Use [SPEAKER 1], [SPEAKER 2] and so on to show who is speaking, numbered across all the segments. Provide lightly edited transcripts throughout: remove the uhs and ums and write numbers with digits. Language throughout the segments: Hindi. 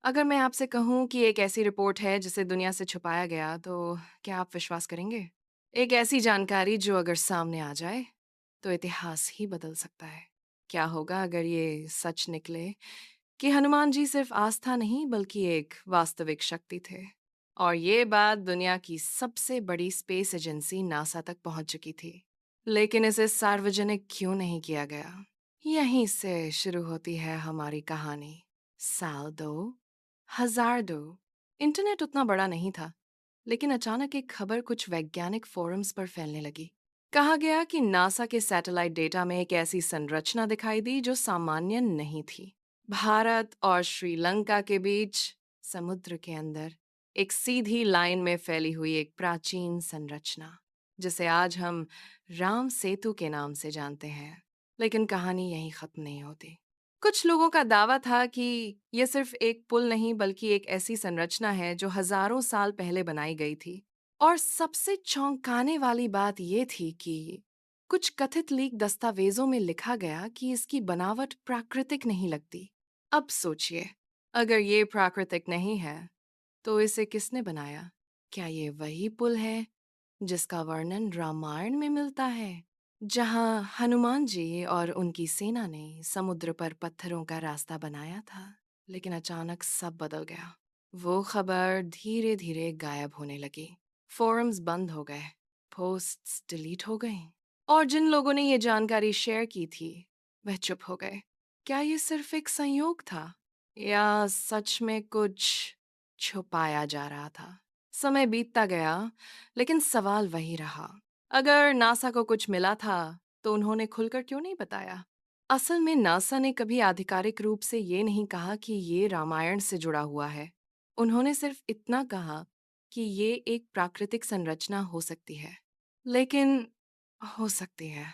[SPEAKER 1] अगर मैं आपसे कहूँ कि एक ऐसी रिपोर्ट है जिसे दुनिया से छुपाया गया, तो क्या आप विश्वास करेंगे? एक ऐसी जानकारी जो अगर सामने आ जाए, तो इतिहास ही बदल सकता है। क्या होगा अगर ये सच निकले कि हनुमान जी सिर्फ आस्था नहीं बल्कि एक वास्तविक शक्ति थे? और ये बात दुनिया की सबसे बड़ी स्पेस एजेंसी नासा तक पहुंच चुकी थी। लेकिन इसे सार्वजनिक क्यों नहीं किया गया? यहीं से शुरू होती है हमारी कहानी। साल 2002। इंटरनेट उतना बड़ा नहीं था, लेकिन अचानक एक खबर कुछ वैज्ञानिक फोरम्स पर फैलने लगी। कहा गया कि नासा के सैटेलाइट डेटा में एक ऐसी संरचना दिखाई दी जो सामान्य नहीं थी। भारत और श्रीलंका के बीच समुद्र के अंदर एक सीधी लाइन में फैली हुई एक प्राचीन संरचना, जिसे आज हम राम सेतु के नाम से जानते हैं। लेकिन कहानी यहीं खत्म नहीं होती। कुछ लोगों का दावा था कि यह सिर्फ एक पुल नहीं बल्कि एक ऐसी संरचना है जो हजारों साल पहले बनाई गई थी। और सबसे चौंकाने वाली बात यह थी कि कुछ कथित लीक दस्तावेजों में लिखा गया कि इसकी बनावट प्राकृतिक नहीं लगती। अब सोचिए, अगर ये प्राकृतिक नहीं है, तो इसे किसने बनाया? क्या ये वही पुल है जिसका वर्णन रामायण में मिलता है, जहां हनुमान जी और उनकी सेना ने समुद्र पर पत्थरों का रास्ता बनाया था? लेकिन अचानक सब बदल गया। वो खबर धीरे धीरे गायब होने लगी। फोरम्स बंद हो गए, पोस्ट्स डिलीट हो गई, और जिन लोगों ने ये जानकारी शेयर की थी, वह चुप हो गए। क्या ये सिर्फ एक संयोग था, या सच में कुछ छुपाया जा रहा था? समय बीतता गया, लेकिन सवाल वही रहा। अगर नासा को कुछ मिला था, तो उन्होंने खुलकर क्यों नहीं बताया? असल में नासा ने कभी आधिकारिक रूप से ये नहीं कहा कि ये रामायण से जुड़ा हुआ है। उन्होंने सिर्फ इतना कहा कि ये एक प्राकृतिक संरचना हो सकती है। लेकिन हो सकती है,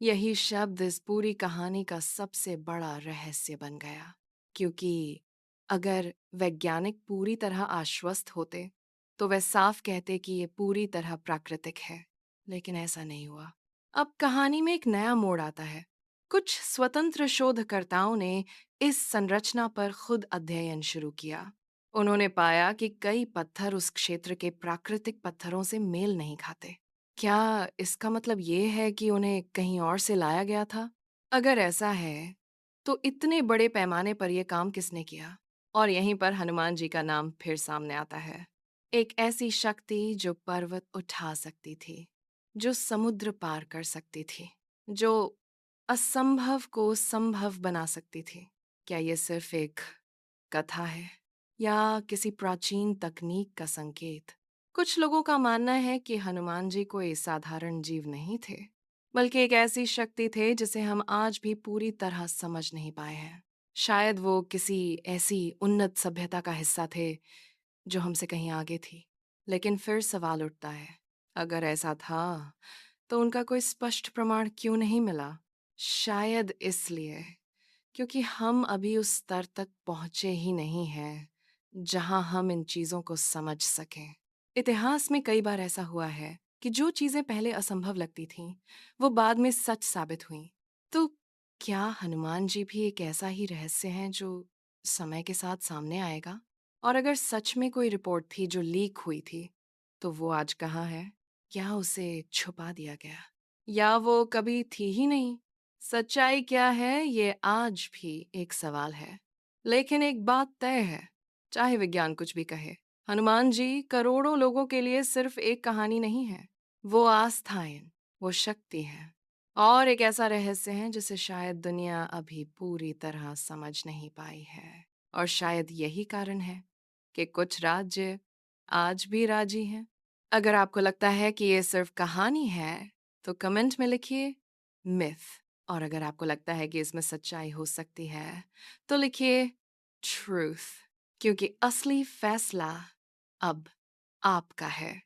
[SPEAKER 1] यही शब्द इस पूरी कहानी का सबसे बड़ा रहस्य बन गया। क्योंकि अगर वैज्ञानिक पूरी तरह आश्वस्त होते, तो वह साफ कहते कि ये पूरी तरह प्राकृतिक है। लेकिन ऐसा नहीं हुआ। अब कहानी में एक नया मोड़ आता है। कुछ स्वतंत्र शोधकर्ताओं ने इस संरचना पर खुद अध्ययन शुरू किया। उन्होंने पाया कि कई पत्थर उस क्षेत्र के प्राकृतिक पत्थरों से मेल नहीं खाते। क्या इसका मतलब ये है कि उन्हें कहीं और से लाया गया था? अगर ऐसा है, तो इतने बड़े पैमाने पर यह काम किसने किया? और यहीं पर हनुमान जी का नाम फिर सामने आता है। एक ऐसी शक्ति जो पर्वत उठा सकती थी, जो समुद्र पार कर सकती थी, जो असंभव को संभव बना सकती थी। क्या ये सिर्फ एक कथा है, या किसी प्राचीन तकनीक का संकेत? कुछ लोगों का मानना है कि हनुमान जी कोई साधारण जीव नहीं थे, बल्कि एक ऐसी शक्ति थे जिसे हम आज भी पूरी तरह समझ नहीं पाए हैं। शायद वो किसी ऐसी उन्नत सभ्यता का हिस्सा थे जो हमसे कहीं आगे थी। लेकिन फिर सवाल उठता है, अगर ऐसा था, तो उनका कोई स्पष्ट प्रमाण क्यों नहीं मिला? शायद इसलिए क्योंकि हम अभी उस स्तर तक पहुंचे ही नहीं हैं जहां हम इन चीजों को समझ सकें। इतिहास में कई बार ऐसा हुआ है कि जो चीजें पहले असंभव लगती थीं, वो बाद में सच साबित हुईं। तो क्या हनुमान जी भी एक ऐसा ही रहस्य हैं जो समय के साथ सामने आएगा? और अगर सच में कोई रिपोर्ट थी जो लीक हुई थी, तो वो आज कहाँ है? क्या उसे छुपा दिया गया, या वो कभी थी ही नहीं? सच्चाई क्या है, ये आज भी एक सवाल है। लेकिन एक बात तय है, चाहे विज्ञान कुछ भी कहे, हनुमान जी करोड़ों लोगों के लिए सिर्फ एक कहानी नहीं है। वो आस्थाएं, वो शक्ति है, और एक ऐसा रहस्य है जिसे शायद दुनिया अभी पूरी तरह समझ नहीं पाई है। और शायद यही कारण है कि कुछ राज्य आज भी राजी हैं। अगर आपको लगता है कि ये सिर्फ कहानी है, तो कमेंट में लिखिए मिथ। और अगर आपको लगता है कि इसमें सच्चाई हो सकती है, तो लिखिए ट्रूथ। क्योंकि असली फैसला अब आपका है।